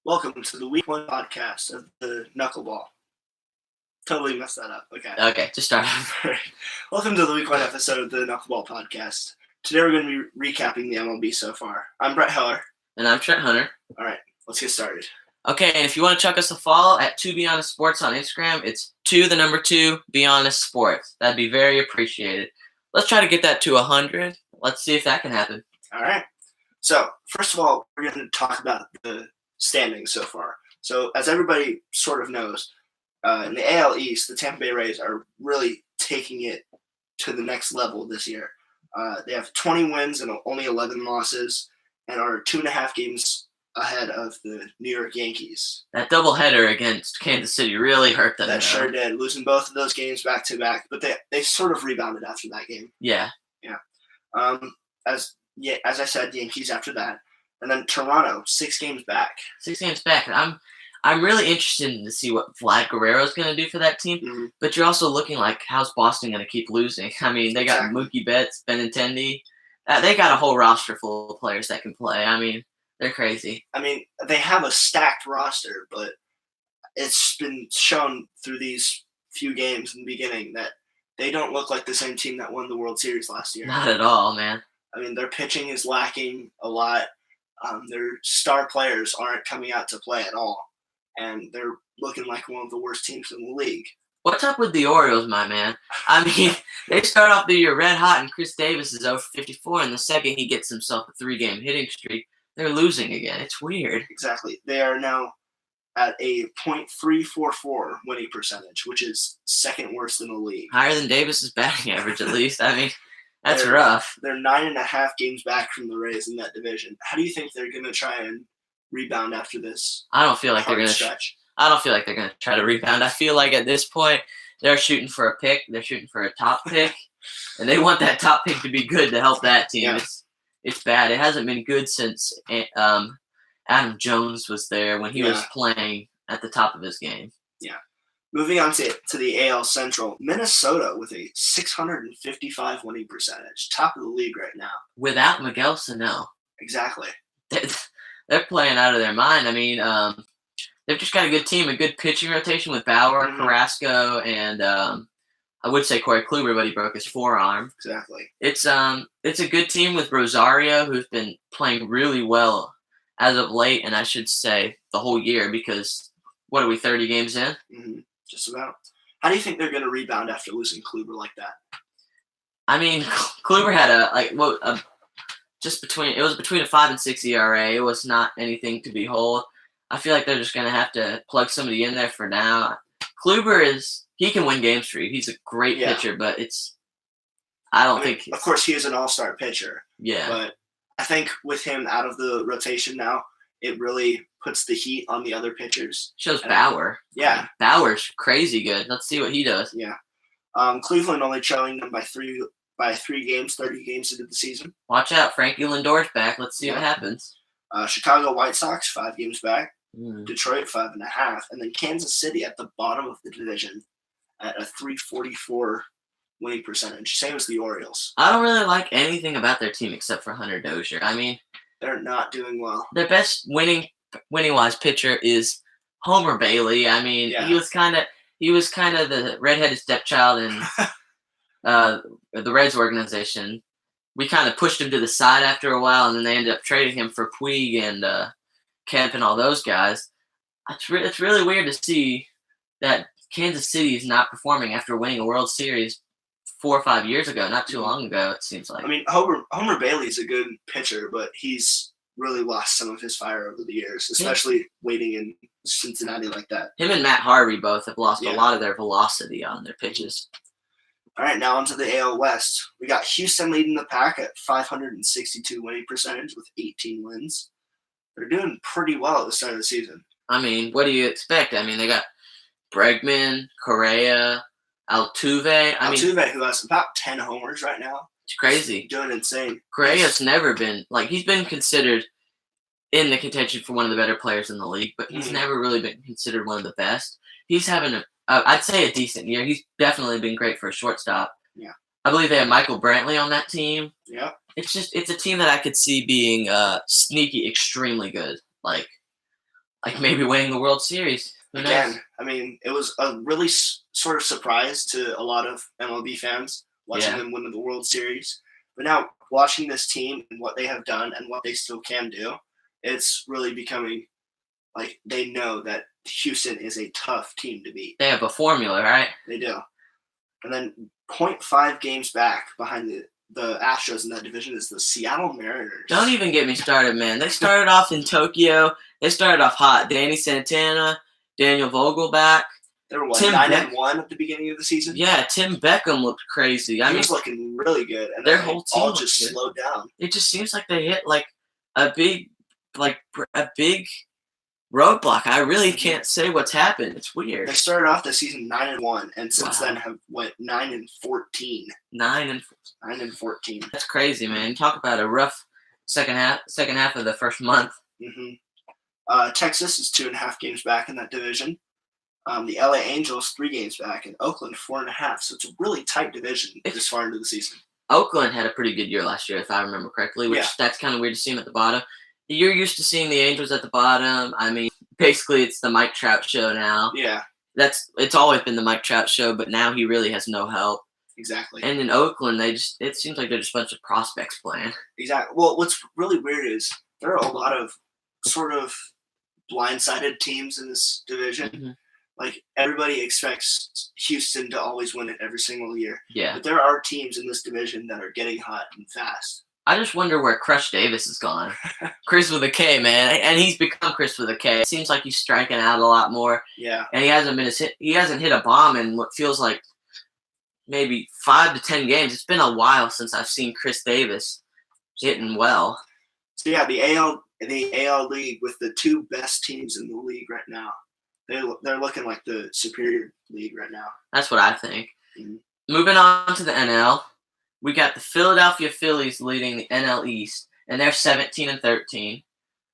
Welcome to the Week 1 podcast of the Knuckleball. Totally messed that up. Okay, just start over. Welcome to the Week 1 episode of the Knuckleball podcast. Today we're going to be recapping the MLB so far. I'm Brett Heller. And I'm Trent Hunter. All right, let's get started. Okay, and if you want to chuck us a follow at 2BeHonestSports on Instagram, it's 2 Be Honest Sports. That'd be very appreciated. Let's try to get that to 100. Let's see if that can happen. All right. So, first of all, we're going to talk about the standings so far. So, as everybody sort of knows, in the AL East, the Tampa Bay Rays are really taking it to the next level this year. They have 20 wins and only 11 losses and are 2.5 games ahead of the New York Yankees. That doubleheader against Kansas City really hurt them. That sure did, losing both of those games back-to-back, but they sort of rebounded after that game. Yeah. As I said, Yankees after that. And then Toronto, 6 games back. 6 games back. I'm really interested to see what Vlad Guerrero's going to do for that team. Mm-hmm. But you're also looking like, how's Boston going to keep losing? I mean, they got Mookie Betts, Benintendi. They got a whole roster full of players that can play. I mean, they're crazy. I mean, they have a stacked roster, but it's been shown through these few games in the beginning that they don't look like the same team that won the World Series last year. Not at all, man. I mean, their pitching is lacking a lot. Their star players aren't coming out to play at all. And they're looking like one of the worst teams in the league. What's up with the Orioles, my man? I mean, they start off the year red hot, and Chris Davis is over 54, and the second he gets himself a 3-game hitting streak, they're losing again. It's weird. Exactly. They are now at a .344 winning percentage, which is second worst in the league. Higher than Davis's batting average, at least. I mean, that's rough. They're 9.5 games back from the Rays in that division. How do you think they're going to try and rebound after this? I don't feel like they're going to stretch. I don't feel like they're going to try to rebound. I feel like at this point they're shooting for a pick. They're shooting for a top pick, and they want that top pick to be good to help that team. Yeah. It's bad. It hasn't been good since Adam Jones was there when he was playing at the top of his game. Yeah. Moving on to the AL Central, Minnesota with a 655 winning percentage, top of the league right now. Without Miguel Sano. Exactly. They're playing out of their mind. I mean, they've just got a good team, a good pitching rotation with Bauer, Carrasco, and I would say Corey Kluber, but he broke his forearm. Exactly. It's a good team with Rosario, who's been playing really well as of late, and I should say the whole year because, what are we, 30 games in? Mm-hmm. Just about. How do you think they're going to rebound after losing Kluber like that? I mean, Kluber had it was between a 5 and 6 ERA. It was not anything to behold. I feel like they're just going to have to plug somebody in there for now. Kluber he can win games for you. He's a great pitcher, but I think. Of course, he is an all-star pitcher. Yeah. But I think with him out of the rotation now, it really puts the heat on the other pitchers. Shows Bauer. Yeah. Bauer's crazy good. Let's see what he does. Yeah. Cleveland only trailing them by three games, 30 games into the season. Watch out. Frankie Lindor's back. Let's see what happens. Chicago White Sox, 5 games back. Detroit, 5.5. And then Kansas City at the bottom of the division at a .344 winning percentage. Same as the Orioles. I don't really like anything about their team except for Hunter Dozier. I mean, they're not doing well. Their best winning-wise pitcher is Homer Bailey. I mean, he was kind of the redheaded stepchild in the Reds organization. We kind of pushed him to the side after a while, and then they ended up trading him for Puig and Kemp and all those guys. It's really weird to see that Kansas City is not performing after winning a World Series 4 or 5 years ago, not too long ago, it seems like. I mean, Homer Bailey's a good pitcher, but he's really lost some of his fire over the years, especially waiting in Cincinnati like that. Him and Matt Harvey both have lost a lot of their velocity on their pitches. All right, now onto the AL West. We got Houston leading the pack at 562 winning percentage with 18 wins. They're doing pretty well at the start of the season. I mean, what do you expect? I mean, they got Bregman, Correa, Altuve. Altuve, who has about 10 homers right now. It's crazy. He's doing insane. Correa's never been he's been considered in the contention for one of the better players in the league, but he's never really been considered one of the best. He's having I'd say a decent year. He's definitely been great for a shortstop. Yeah. I believe they have Michael Brantley on that team. Yeah. It's a team that I could see being sneaky, extremely good. like maybe winning the World Series. Who knows? I mean, it was a really sort of surprise to a lot of MLB fans watching them win the World Series. But now watching this team and what they have done and what they still can do, it's really becoming like they know that Houston is a tough team to beat. They have a formula, right? They do. And then 0.5 games back behind the Astros in that division is the Seattle Mariners. Don't even get me started, man. They started off in Tokyo. They started off hot. Danny Santana, Daniel Vogelback. They were 9-1 at the beginning of the season. Yeah, Tim Beckham looked crazy. He was looking really good, and their whole team all just slowed down. It just seems like they hit like a big roadblock. I really can't say what's happened. It's weird. They started off the season 9-1, and since then have went 9-14. 9-14. That's crazy, man. Talk about a rough second half of the first month. Texas is 2.5 games back in that division. The LA Angels 3 games back, and Oakland 4.5. So it's a really tight division this far into the season. Oakland had a pretty good year last year, if I remember correctly. That's kind of weird to see them at the bottom. You're used to seeing the Angels at the bottom. I mean, basically, it's the Mike Trout show now. Yeah. It's always been the Mike Trout show, but now he really has no help. Exactly. And in Oakland, it seems like they're just a bunch of prospects playing. Exactly. Well, what's really weird is there are a lot of sort of blindsided teams in this division. Like, everybody expects Houston to always win it every single year. Yeah. But there are teams in this division that are getting hot and fast. I just wonder where Crush Davis has gone. Chris with a K, man. And he's become Chris with a K. It seems like he's striking out a lot more. Yeah. And he hasn't hit a bomb in what feels like maybe 5 to 10 games. It's been a while since I've seen Chris Davis hitting well. So, yeah, the AL League with the 2 best teams in the league right now. They're looking like the superior league right now. That's what I think. Moving on to the NL, we got the Philadelphia Phillies leading the NL East, and they're 17-13,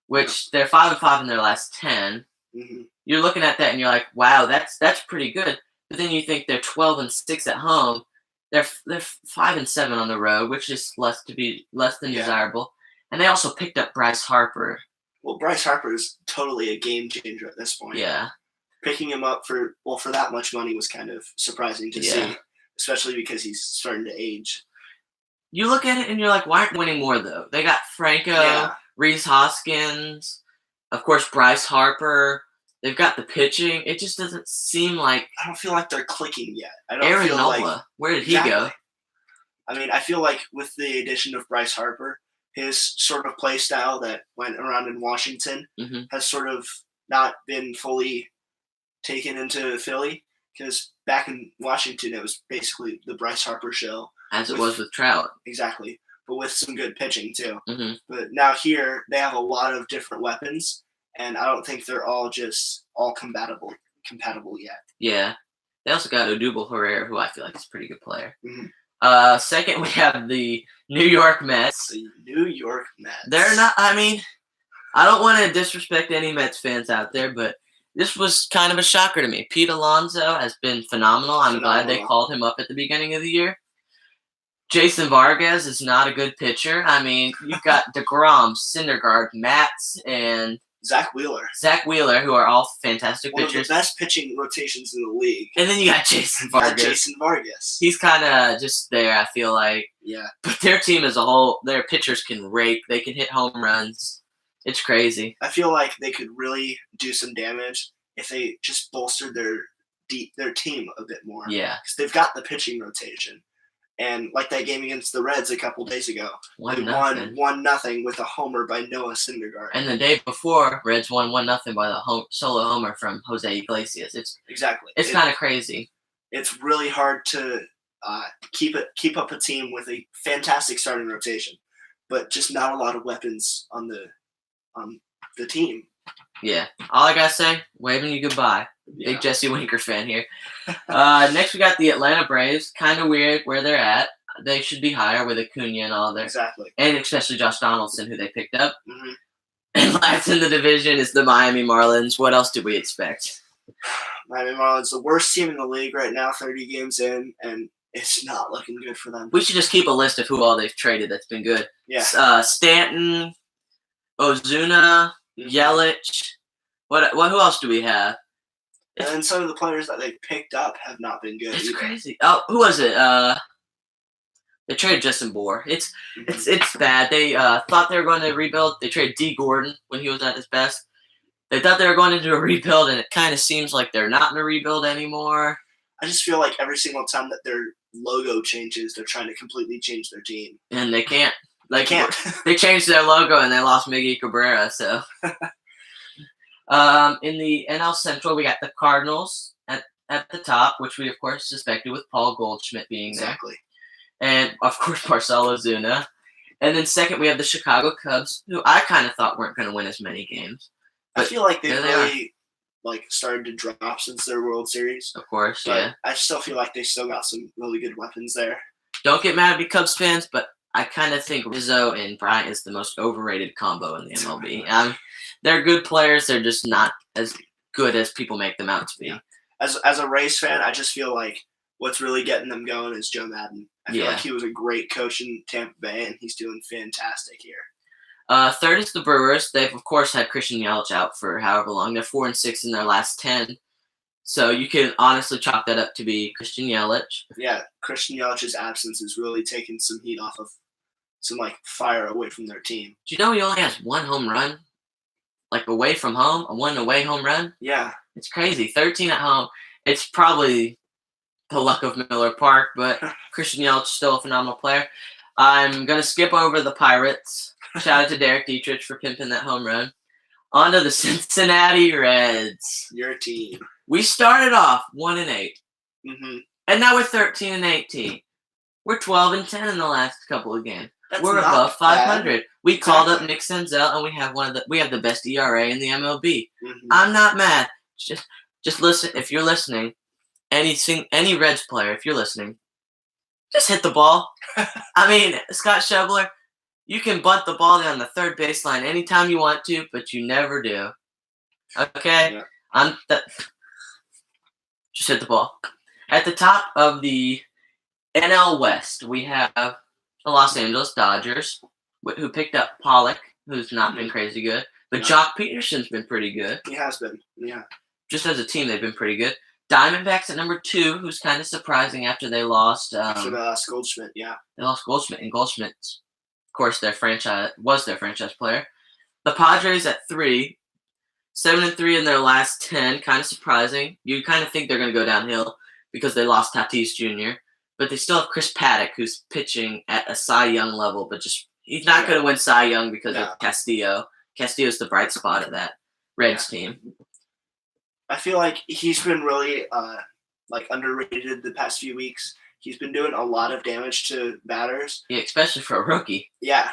which they're 5-5 in their last 10. You're looking at that and you're like, wow, that's pretty good. But then you think they're 12-6 at home. They're 5-7 on the road, which is less than desirable. And they also picked up Bryce Harper. Well, Bryce Harper is totally a game changer at this point. Yeah. Picking him up for that much money was kind of surprising to see, especially because he's starting to age. You look at it and you're like, why aren't they winning more, though? They got Franco, Rhys Hoskins, of course, Bryce Harper. They've got the pitching. It just doesn't seem like... I don't feel like they're clicking yet. Aaron Nola, where did he go? I mean, I feel like with the addition of Bryce Harper, his sort of play style that went around in Washington has sort of not been fully taken into Philly, because back in Washington, it was basically the Bryce Harper show. As it was with Trout. Exactly. But with some good pitching, too. But now here, they have a lot of different weapons, and I don't think they're all compatible yet. Yeah. They also got Odubel Herrera, who I feel like is a pretty good player. Second, we have the New York Mets. The New York Mets. They're not, I mean, I don't want to disrespect any Mets fans out there, but this was kind of a shocker to me. Pete Alonso has been phenomenal. I'm glad they called him up at the beginning of the year. Jason Vargas is not a good pitcher. I mean, you've got DeGrom, Syndergaard, Matz, and Zach Wheeler, who are all fantastic pitchers. One of the best pitching rotations in the league. And then you got Jason Vargas. He's kind of just there, I feel like. Yeah. But their team as a whole, their pitchers can rake. They can hit home runs. It's crazy. I feel like they could really do some damage if they just bolstered their team a bit more. Yeah. Because they've got the pitching rotation. And like that game against the Reds a couple days ago, they won 1-0 with a homer by Noah Syndergaard. And the day before, Reds won 1-0 by the solo homer from Jose Iglesias. It's kind of crazy. It's really hard to keep up a team with a fantastic starting rotation, but just not a lot of weapons on the team. Yeah. All I gotta say, waving you goodbye. Big Jesse Winker fan here. Next, we got the Atlanta Braves. Kind of weird where they're at. They should be higher with Acuna and all their. Exactly. And especially Josh Donaldson, who they picked up. And last in the division is the Miami Marlins. What else did we expect? Miami Marlins, the worst team in the league right now, 30 games in, and it's not looking good for them. We should just keep a list of who all they've traded that's been good. Yeah. Stanton, Ozuna, Yelich. Who else do we have? And then some of the players that they picked up have not been good. It's either. crazy. Oh, who was it? They traded Justin Bohr. It's bad. They thought they were going to rebuild. They traded D. Gordon when he was at his best. They thought they were going to do a rebuild, and it kind of seems like they're not in a rebuild anymore. I just feel like every single time that their logo changes, they're trying to completely change their team. And they can't. They can't. They changed their logo, and they lost Miggy Cabrera, so. In the NL Central, we got the Cardinals at the top, which we, of course, suspected with Paul Goldschmidt being there. Exactly. And, of course, Marcell Ozuna. And then second, we have the Chicago Cubs, who I kind of thought weren't going to win as many games. I feel like they've really started to drop since their World Series. Of course, but yeah. I still feel like they still got some really good weapons there. Don't get mad at me, Cubs fans, but I kind of think Rizzo and Bryant is the most overrated combo in the MLB. They're good players. They're just not as good as people make them out to be. Yeah. As a Rays fan, I just feel like what's really getting them going is Joe Madden. I feel like he was a great coach in Tampa Bay, and he's doing fantastic here. Third is the Brewers. They've, of course, had Christian Yelich out for however long. They're 4-6 in their last 10. So you can honestly chalk that up to be Christian Yelich. Yeah, Christian Yelich's absence is really taking some heat off of some fire away from their team. Do you know he only has one home run? Away from home? A one away home run? Yeah. It's crazy. 13 at home. It's probably the luck of Miller Park, but Christian Yelich is still a phenomenal player. I'm going to skip over the Pirates. Shout out to Derek Dietrich for pimping that home run. On to the Cincinnati Reds. Your team. We started off 1-8. Mm-hmm. And now we're 13-18. We're 12-10 in the last couple of games. We're above 500. Bad. We called up Nick Senzel, and we have the best ERA in the MLB. Mm-hmm. I'm not mad. Just listen. If you're listening, any Reds player, if you're listening, just hit the ball. I mean, Scott Schebler, you can bunt the ball down the third baseline anytime you want to, but you never do. Okay? Yeah. Just hit the ball. At the top of the NL West, we have the Los Angeles Dodgers, who picked up Pollock, who's not been crazy good. But Jock Peterson's been pretty good. He has been, yeah. Just as a team, they've been pretty good. Diamondbacks at number 2, who's kind of surprising after they lost. After they lost Goldschmidt, yeah. They lost Goldschmidt, and Goldschmidt, of course, their franchise player. The Padres at 3, 7-3 in their last 10, kind of surprising. You kind of think they're going to go downhill because they lost Tatis Jr., but they still have Chris Paddock, who's pitching at a Cy Young level, but he's not going to win Cy Young because of Castillo. Castillo's the bright spot of that Reds team. I feel like he's been really underrated the past few weeks. He's been doing a lot of damage to batters. Yeah, especially for a rookie. Yeah,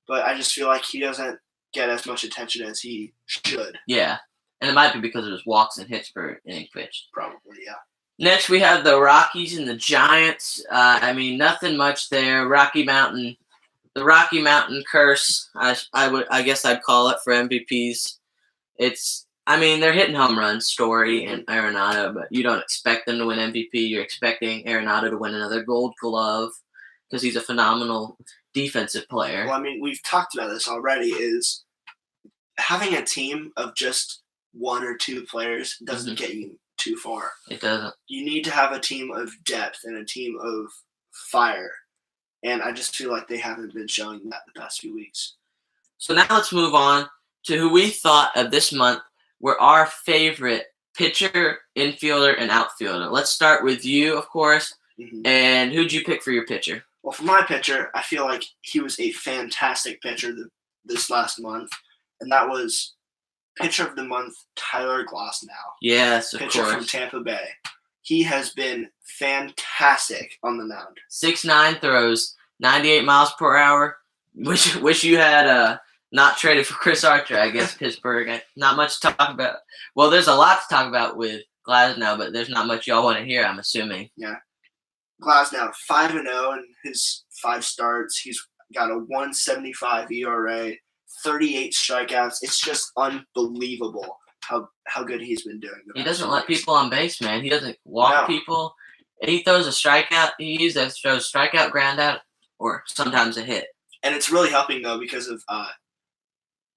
but I just feel like he doesn't get as much attention as he should. Yeah, and it might be because of his walks and hits per inning pitched. Probably, yeah. Next, we have the Rockies and the Giants. Nothing much there. The Rocky Mountain curse. I guess I'd call it for MVPs. They're hitting home runs, Story and Arenado, but you don't expect them to win MVP. You're expecting Arenado to win another Gold Glove because he's a phenomenal defensive player. Well, we've talked about this already. Is having a team of just one or two players doesn't get you too far. It doesn't. You need to have a team of depth and a team of fire, and I just feel like they haven't been showing that the past few weeks. So now let's move on to who we thought of this month were our favorite pitcher, infielder, and outfielder. Let's start with you, of course. Mm-hmm. And who'd you pick for your pitcher? Well, for my pitcher, I feel like he was a fantastic pitcher this last month, and that was Pitcher of the Month, Tyler Glasnow. Yes, of pitcher course. From Tampa Bay. He has been fantastic on the mound. 6'9" throws, 98 miles per hour. Wish you had not traded for Chris Archer, I guess, Pittsburgh. Not much to talk about. Well, there's a lot to talk about with Glasnow, but there's not much y'all want to hear, I'm assuming. Yeah. Glasnow, 5-0 in his 5 starts. He's got a 1.75 ERA, 38 strikeouts. It's just unbelievable how good he's been doing. He doesn't let people on base, man. He doesn't walk people. He throws a strikeout. He either throws a strikeout, ground out, or sometimes a hit. And it's really helping, though, because of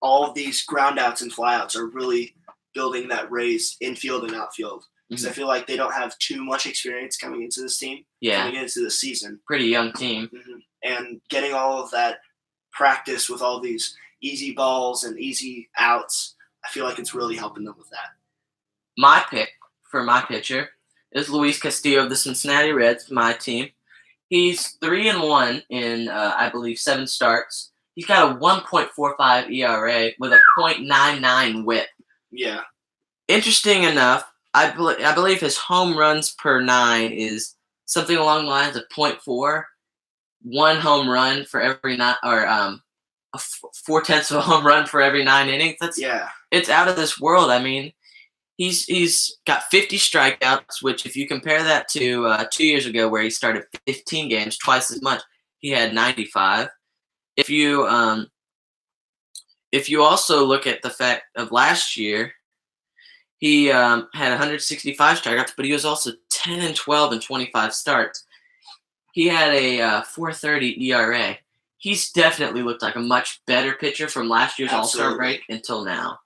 all of these ground outs and flyouts are really building that Rays infield and outfield. Because I feel like they don't have too much experience coming into this team, coming into the season. Pretty young team. And getting all of that practice with all these easy balls and easy outs, I feel like it's really helping them with that. My pick for my pitcher is Luis Castillo of the Cincinnati Reds, my team. He's 3-1 in, I believe, 7 starts. He's got a 1.45 ERA with a .99 WHIP. Yeah. Interesting enough, I believe his home runs per 9 is something along the lines of .4. 1 home run for every 9, or 4/10 of a home run for every 9 innings. It's out of this world. I mean, he's got 50 strikeouts, which if you compare that to 2 years ago where he started 15 games, twice as much, he had 95. If you also look at the fact of last year, he had 165 strikeouts, but he was also 10-12 in 25 starts. He had a 4.30 ERA. He's definitely looked like a much better pitcher from last year's All-Star break until now.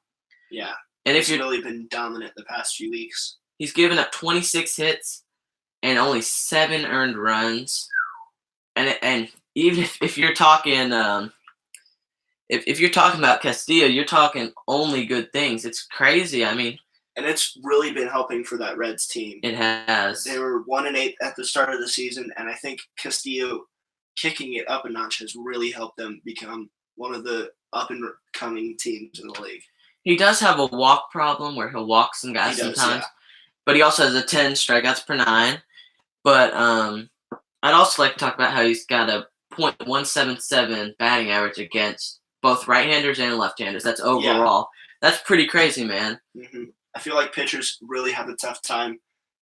Yeah. And he's really been dominant the past few weeks. He's given up 26 hits and only 7 earned runs. And even if you're talking if you're talking about Castillo, you're talking only good things. It's crazy. I mean, and it's really been helping for that Reds team. It has. They were 1-8 at the start of the season, and I think Castillo kicking it up a notch has really helped them become one of the up-and-coming teams in the league. He does have a walk problem where he'll walk some guys sometimes, but he also has a 10 strikeouts per 9. But I'd also like to talk about how he's got a .177 batting average against both right-handers and left-handers. That's overall. That's pretty crazy, man. I feel like pitchers really have a tough time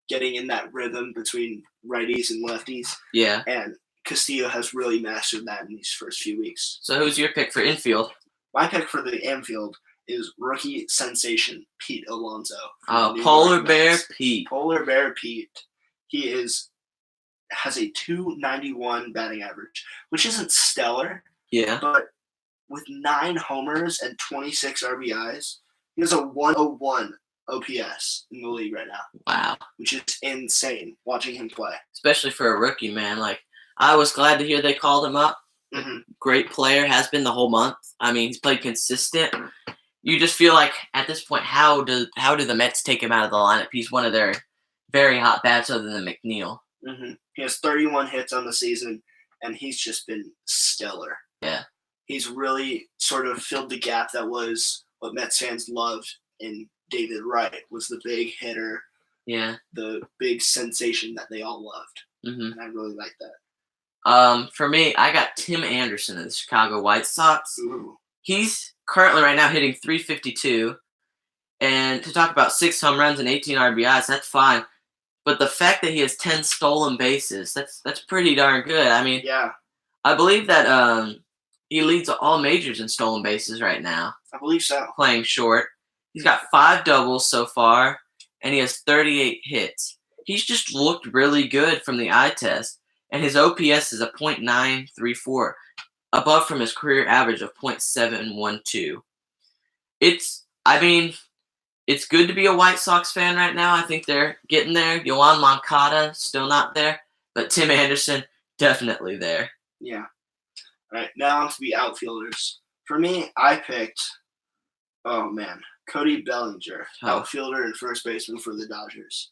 getting in that rhythm between righties and lefties. Yeah. And Castillo has really mastered that in these first few weeks. So who's your pick for infield? My pick for the infield is rookie sensation Pete Alonso. Polar Bear Pete. Polar Bear Pete. He has a .291 batting average, which isn't stellar. Yeah. But with 9 homers and 26 RBIs, he has a 101 OPS in the league right now. Wow. Which is insane watching him play. Especially for a rookie, man. Like, I was glad to hear they called him up. Great player, has been the whole month. I mean, he's played consistent. You just feel like at this point, how do the Mets take him out of the lineup? He's one of their very hot bats other than McNeil. He has 31 hits on the season, and he's just been stellar. Yeah. He's really sort of filled the gap that was what Mets fans loved in David Wright, was the big hitter. Yeah. The big sensation that they all loved. And I really like that. For me, I got Tim Anderson of the Chicago White Sox. Ooh. He's currently right now hitting .352. And to talk about 6 home runs and 18 RBIs, that's fine. But the fact that he has 10 stolen bases, that's pretty darn good. I mean, I believe that he leads all majors in stolen bases right now. I believe so. Playing short. He's got 5 doubles so far, and he has 38 hits. He's just looked really good from the eye test, and his OPS is a .934, above from his career average of .712. It's good to be a White Sox fan right now. I think they're getting there. Yoan Moncada, still not there, but Tim Anderson, definitely there. Yeah. All right, now on to the outfielders. For me, I picked, Cody Bellinger, outfielder and first baseman for the Dodgers.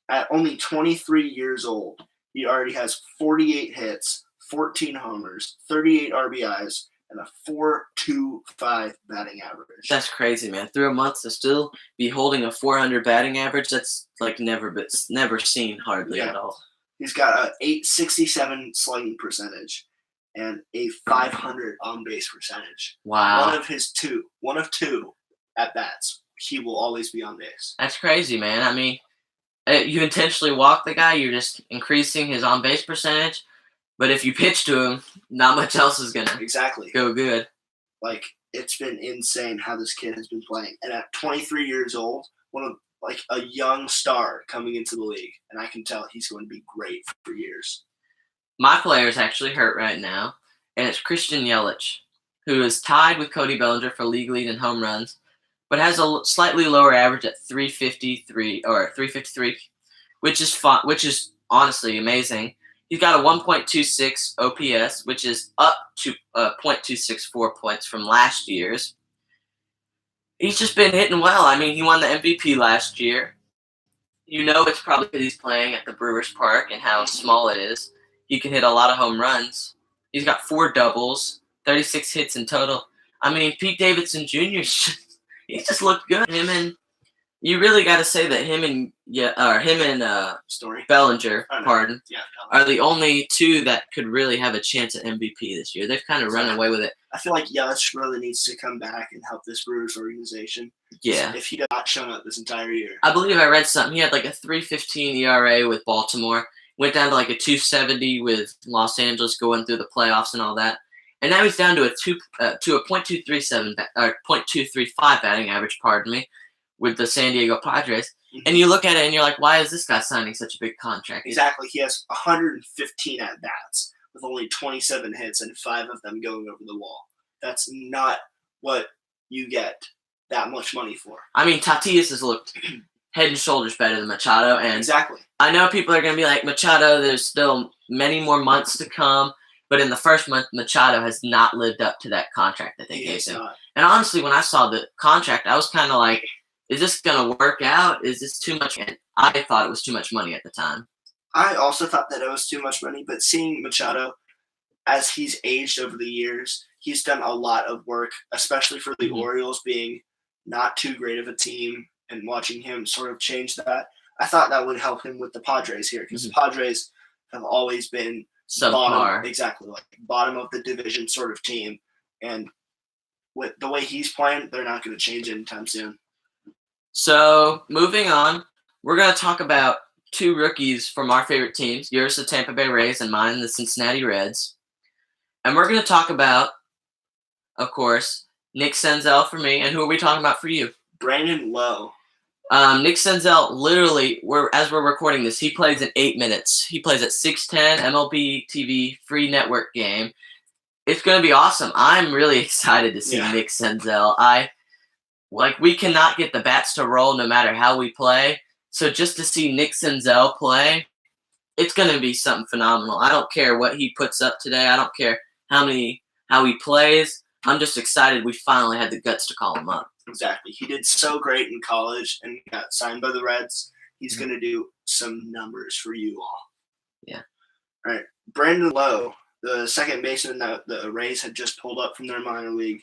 At only 23 years old, he already has 48 hits, 14 homers, 38 RBIs, and a .425 batting average. That's crazy, man. Through a month to still be holding a .400 batting average, that's like never seen hardly at all. He's got a .867 slugging percentage and a .500 on-base percentage. Wow. One of two at-bats. He will always be on base. That's crazy, man. I mean, you intentionally walk the guy, you're just increasing his on-base percentage. But if you pitch to him, not much else is going to go good. Like, it's been insane how this kid has been playing. And at 23 years old, a young star coming into the league. And I can tell he's going to be great for years. My player is actually hurt right now, and it's Christian Yelich, who is tied with Cody Bellinger for league lead in home runs. but has a slightly lower average at 353, which is fun, which is honestly amazing. He's got a 1.26 OPS, which is up to 0.264 points from last year's. He's just been hitting well. I mean, he won the MVP last year. You know it's probably because he's playing at the Brewers Park and how small it is. He can hit a lot of home runs. He's got 4 doubles, 36 hits in total. I mean, Pete Davidson Jr. he just looked good. You really got to say that him and Story Bellinger, Bellinger. are the only 2 that could really have a chance at MVP this year. They've kind of run away with it. I feel like Yelich really needs to come back and help this Brewers organization. Yeah. If he has not shown up this entire year. I believe I read something. He had like a 3.15 ERA with Baltimore. Went down to like a 2.70 with Los Angeles going through the playoffs and all that. And now he's down to a 0.237 or 0.235 batting average, pardon me, with the San Diego Padres. Mm-hmm. And you look at it and you're like, why is this guy signing such a big contract? Exactly. He has 115 at-bats with only 27 hits and 5 of them going over the wall. That's not what you get that much money for. I mean, Tatis has looked head and shoulders better than Machado. And exactly. I know people are going to be like, Machado, there's still many more months to come. But in the first month, Machado has not lived up to that contract that they gave him. Not. And honestly, when I saw the contract, I was kind of like, is this going to work out? Is this too much? And I thought it was too much money at the time. I also thought that it was too much money, but seeing Machado, as he's aged over the years, he's done a lot of work, especially for the Orioles being not too great of a team, and watching him sort of change that. I thought that would help him with the Padres here, because the Padres have always been subpar. Exactly, like bottom of the division sort of team. And with the way he's playing, they're not going to change anytime soon. So, moving on, we're going to talk about 2 rookies from our favorite teams. Yours, the Tampa Bay Rays, and mine, the Cincinnati Reds. And we're going to talk about, of course, Nick Senzel for me. And who are we talking about for you? Brandon Lowe. Nick Senzel, literally, as we're recording this, he plays in 8 minutes. He plays at 6:10, MLB TV, free network game. It's going to be awesome. I'm really excited to see Nick Senzel. We cannot get the bats to roll no matter how we play. So just to see Nick Senzel play, it's going to be something phenomenal. I don't care what he puts up today. I don't care how he plays. I'm just excited we finally had the guts to call him up. Exactly. He did so great in college and got signed by the Reds. He's going to do some numbers for you all. Yeah. All right. Brandon Lowe, the second baseman that the Rays had just pulled up from their minor league,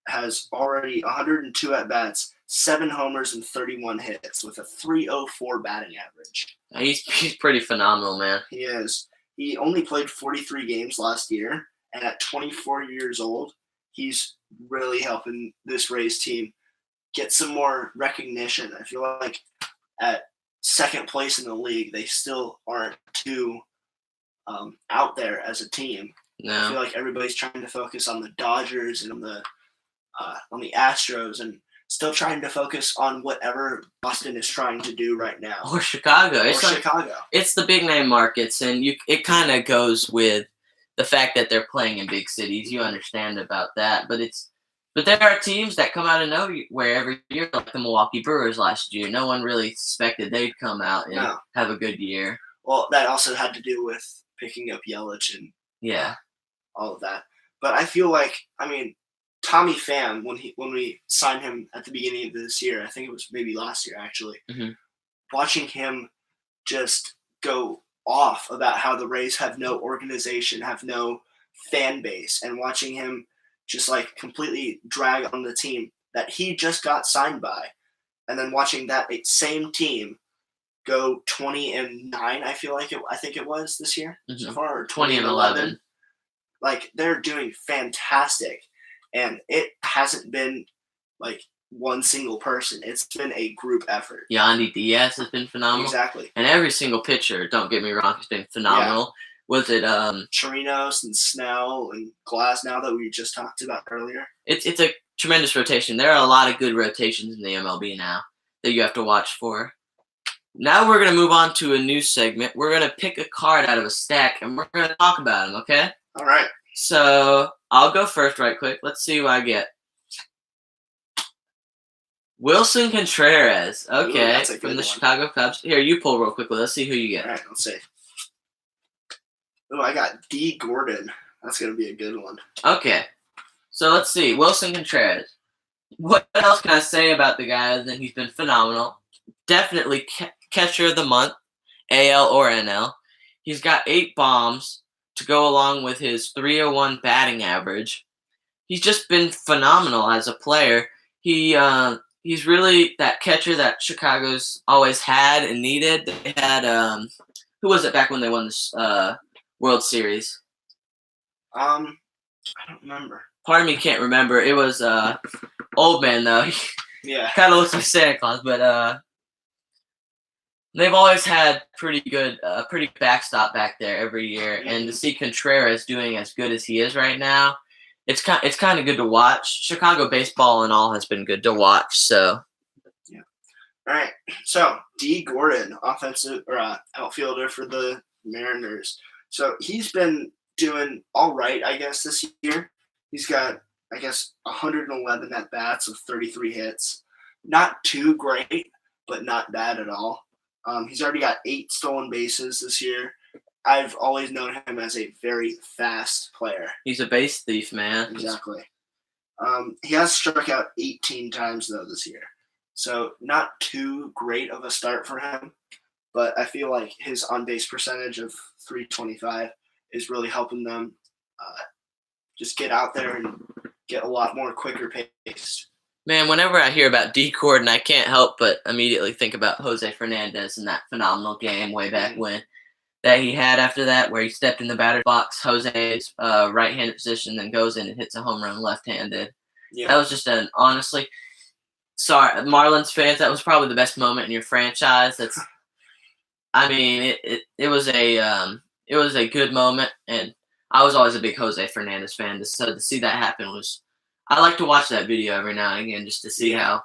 has already 102 at-bats, 7 homers, and 31 hits with a .304 batting average. He's pretty phenomenal, man. He is. He only played 43 games last year, and at 24 years old, he's really helping this Rays team get some more recognition. I feel like at second place in the league, they still aren't too out there as a team. No. I feel like everybody's trying to focus on the Dodgers and on the Astros, and still trying to focus on whatever Boston is trying to do right now. Or Chicago. Chicago. It's the big name markets, and it kind of goes with the fact that they're playing in big cities. You understand about that, but there are teams that come out of nowhere every year, like the Milwaukee Brewers last year. No one really suspected they'd come out and have a good year. Well, that also had to do with picking up Yelich and all of that. But I feel like, Tommy Pham, when we signed him at the beginning of this year, I think it was maybe last year actually, watching him just go off about how the Rays have no organization, have no fan base, and watching him just like completely drag on the team that he just got signed by, and then watching that same team go 20-9, I think it was this year so far, or 20-11. Like, they're doing fantastic, and it hasn't been like one single person. It's been a group effort. Yandy Diaz has been phenomenal. Exactly. And every single pitcher, don't get me wrong, has been phenomenal. Yeah. Was it Chirinos and Snell and Glass now that we just talked about earlier? It's a tremendous rotation. There are a lot of good rotations in the MLB now that you have to watch for. Now we're going to move on to a new segment. We're going to pick a card out of a stack, and we're going to talk about them, okay? All right. So I'll go first right quick. Let's see what I get. Wilson Contreras. Ooh, Okay, that's a from good the one. Chicago Cubs. Here, you pull real quickly. Let's see who you get. All right, let's see. Oh, I got D. Gordon. That's going to be a good one. Okay, so let's see. Wilson Contreras. What else can I say about the guy other than he's been phenomenal? Definitely catcher of the month, AL or NL. He's got 8 bombs to go along with his .301 batting average. He's just been phenomenal as a player. He's really that catcher that Chicago's always had and needed. They had who was it back when they won this World Series? I don't remember. Part of me can't remember. It was old man though. Yeah. Kind of looks like Santa Claus, but they've always had pretty good backstop back there every year. Mm-hmm. And to see Contreras doing as good as he is right now, it's kind of good to watch. Chicago baseball and all has been good to watch. So. Yeah. All right. So D. Gordon, offensive or outfielder for the Mariners. So he's been doing all right, I guess, this year. He's got, I guess, 111 at bats with 33 hits. Not too great, but not bad at all. He's already got 8 stolen bases this year. I've always known him as a very fast player. He's a base thief, man. Exactly. He has struck out 18 times, though, this year. So not too great of a start for him. But I feel like his on-base percentage of .325 is really helping them just get out there and get a lot more quicker pace. Man, whenever I hear about D. Gordon, I can't help but immediately think about Jose Fernandez and that phenomenal game way back when that he had after that, where he stepped in the batter's box, Jose's right-handed position, then goes in and hits a home run left-handed. Yeah. That was just honestly, sorry, Marlins fans, that was probably the best moment in your franchise. It was a good moment, and I was always a big Jose Fernandez fan. So to see that happen I like to watch that video every now and again just to see how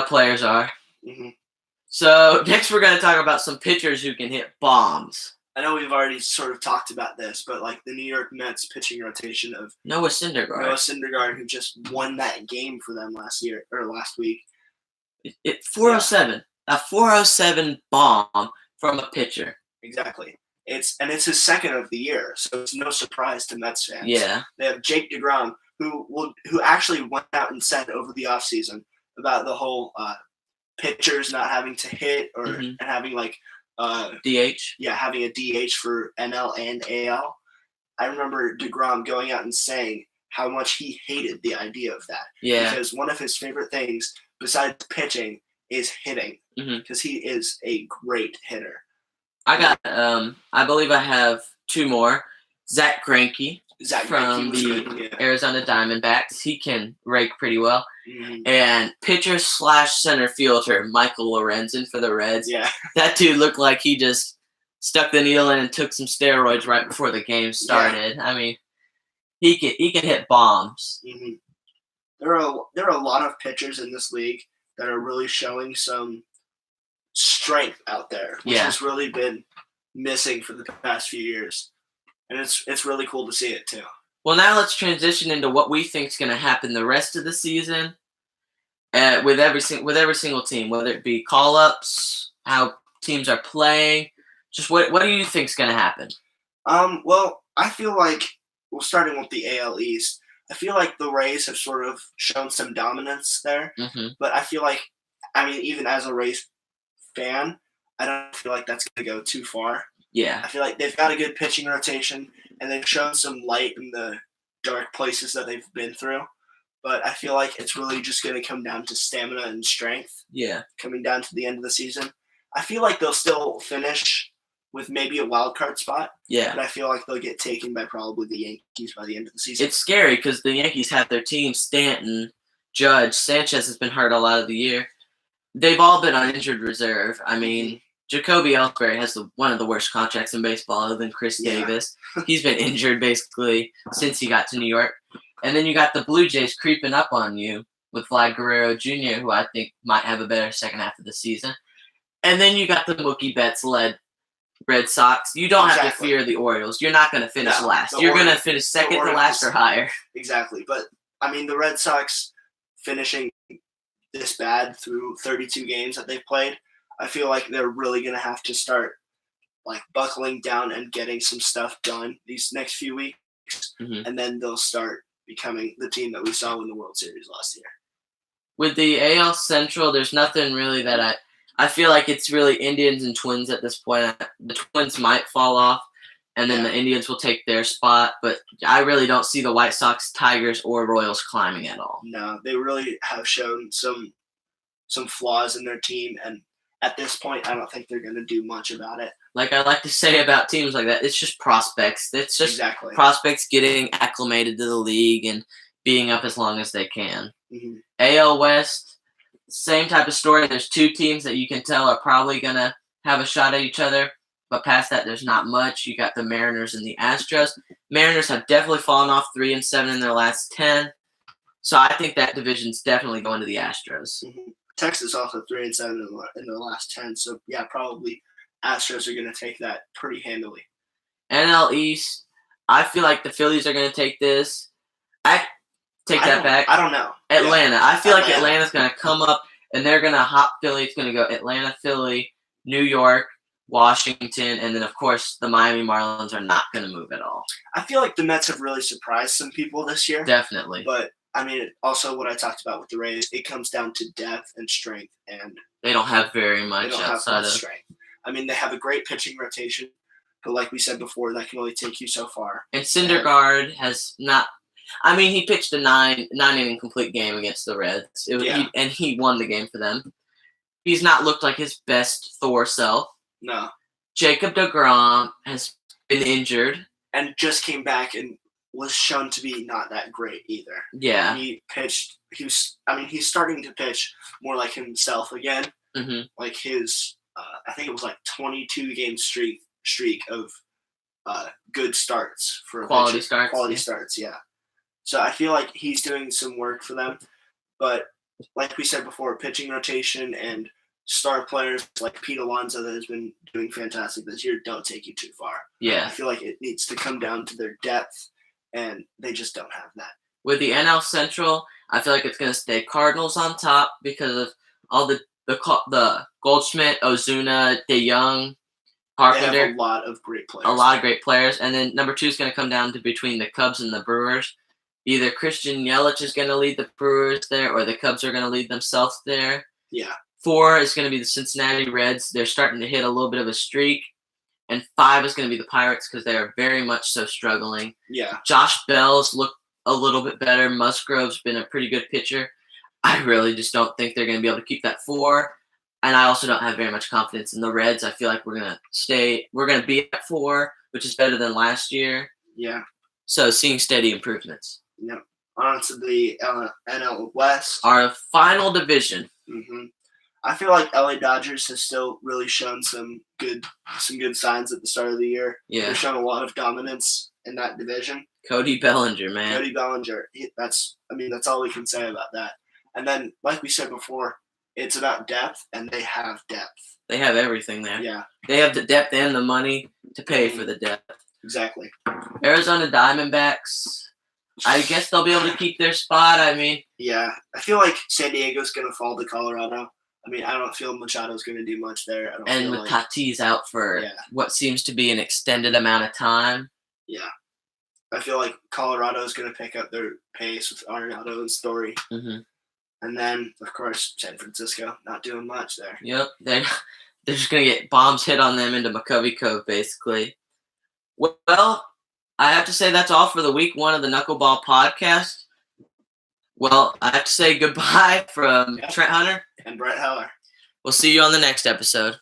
players are. Mm-hmm. So next we're going to talk about some pitchers who can hit bombs. I know we've already sort of talked about this, but like the New York Mets pitching rotation of Noah Syndergaard, who just won that game for them last week. 407. Yeah. A 407 bomb from a pitcher. Exactly. It's his second of the year, so it's no surprise to Mets fans. Yeah. They have Jake DeGrom, who actually went out and said over the offseason about the whole pitchers not having to hit and having like DH. Yeah, having a DH for NL and AL. I remember DeGrom going out and saying how much he hated the idea of that. Yeah. Because one of his favorite things besides pitching is hitting, because he is a great hitter. I got, I believe I have 2 more. Zach Greinke from the Arizona Diamondbacks. He can rake pretty well. Mm-hmm. And pitcher / center fielder Michael Lorenzen for the Reds. Yeah. That dude looked like he just stuck the needle in and took some steroids right before the game started. Yeah. I mean, he can hit bombs. Mm-hmm. There are a lot of pitchers in this league that are really showing some strength out there, which has really been missing for the past few years, and it's really cool to see it too. Well, now let's transition into what we think is going to happen the rest of the season, with every single team, whether it be call-ups, how teams are playing. Just what do you think is going to happen? Well, I feel like starting with the AL East, I feel like the Rays have sort of shown some dominance there, but I feel like, even as a Rays fan, I don't feel like that's going to go too far. Yeah. I feel like they've got a good pitching rotation, and they've shown some light in the dark places that they've been through. But I feel like it's really just going to come down to stamina and strength. Yeah. Coming down to the end of the season. I feel like they'll still finish with maybe a wild card spot. Yeah. But I feel like they'll get taken by probably the Yankees by the end of the season. It's scary because the Yankees have their team, Stanton, Judge, Sanchez has been hurt a lot of the year. They've all been on injured reserve. Jacoby Ellsbury has one of the worst contracts in baseball other than Chris Davis. He's been injured basically since he got to New York. And then you got the Blue Jays creeping up on you with Vlad Guerrero Jr., who I think might have a better second half of the season. And then you got the Mookie Betts-led Red Sox. You don't have to fear the Orioles. You're not going to finish last. You're going to finish second to last or higher. Exactly. But, the Red Sox finishing this bad through 32 games that they've played, I feel like they're really going to have to start like buckling down and getting some stuff done these next few weeks, and then they'll start becoming the team that we saw in the World Series last year. With the AL Central, there's nothing really that I feel like it's really Indians and Twins at this point. The Twins might fall off, and then the Indians will take their spot, but I really don't see the White Sox, Tigers, or Royals climbing at all. No, they really have shown some flaws in their team, and at this point, I don't think they're going to do much about it. Like I like to say about teams like that, it's just prospects. It's just prospects getting acclimated to the league and being up as long as they can. AL West, same type of story. There's two teams that you can tell are probably going to have a shot at each other, but past that, there's not much. You got the Mariners and the Astros. Mariners have definitely fallen off 3-7 in their last 10, so I think that division's definitely going to the Astros. Texas also 3-7 in the last 10, so yeah, probably Astros are going to take that pretty handily. NL East, I feel like the Phillies are going to take this. I don't know. Atlanta. I feel like Atlanta's going to come up, and they're going to hop Philly. It's going to go Atlanta, Philly, New York, Washington, and then, of course, the Miami Marlins are not going to move at all. I feel like the Mets have really surprised some people this year. Definitely. But, I mean, also what I talked about with the Rays, it comes down to depth and strength. And they don't have very much outside of strength. I mean, they have a great pitching rotation, but like we said before, that can only take you so far. And Syndergaard has not – I mean, he pitched a nine-inning complete game against the Reds, and he won the game for them. He's not looked like his best Thor self. No. Jacob deGrom has been injured. And just came back and was shown to be not that great either. Yeah. He pitched – he's starting to pitch more like himself again. Like his I think it was like 22-game streak of good starts. For quality starts. Quality starts, yeah. So I feel like he's doing some work for them. But like we said before, pitching rotation and star players like Pete Alonso that has been doing fantastic this year don't take you too far. Yeah. I feel like it needs to come down to their depth, and they just don't have that. With the NL Central, I feel like it's going to stay Cardinals on top because of all the Goldschmidt, Ozuna, DeYoung, Carpenter. They have a lot of great players. A lot of great players. And then number 2 is going to come down to between the Cubs and the Brewers. Either Christian Yelich is going to lead the Brewers there, or the Cubs are going to lead themselves there. Yeah. 4 is going to be the Cincinnati Reds. They're starting to hit a little bit of a streak. And 5 is going to be the Pirates because they are very much so struggling. Yeah. Josh Bell's looked a little bit better. Musgrove's been a pretty good pitcher. I really just don't think they're going to be able to keep that 4. And I also don't have very much confidence in the Reds. I feel like we're going to be at 4, which is better than last year. Yeah. So seeing steady improvements. Yep. On to the NL West. Our final division. I feel like LA Dodgers has still really shown some good signs at the start of the year. Yeah. They've shown a lot of dominance in that division. Cody Bellinger, man. Cody Bellinger. That's all we can say about that. And then, like we said before, it's about depth, and they have depth. They have everything there. Yeah. They have the depth and the money to pay for the depth. Exactly. Arizona Diamondbacks, I guess they'll be able to keep their spot. I mean. Yeah. I feel like San Diego's going to fall to Colorado. I mean, I don't feel Machado's going to do much there. And with Tatis out for what seems to be an extended amount of time. Yeah. I feel like Colorado's going to pick up their pace with Arenado and Story. And then, of course, San Francisco, not doing much there. Yep. They're just going to get bombs hit on them into McCovey Cove, basically. Well, I have to say that's all for the week 1 of the Knuckleball podcast. Well, I have to say goodbye from Trent Hunter. And Brett Heller. We'll see you on the next episode.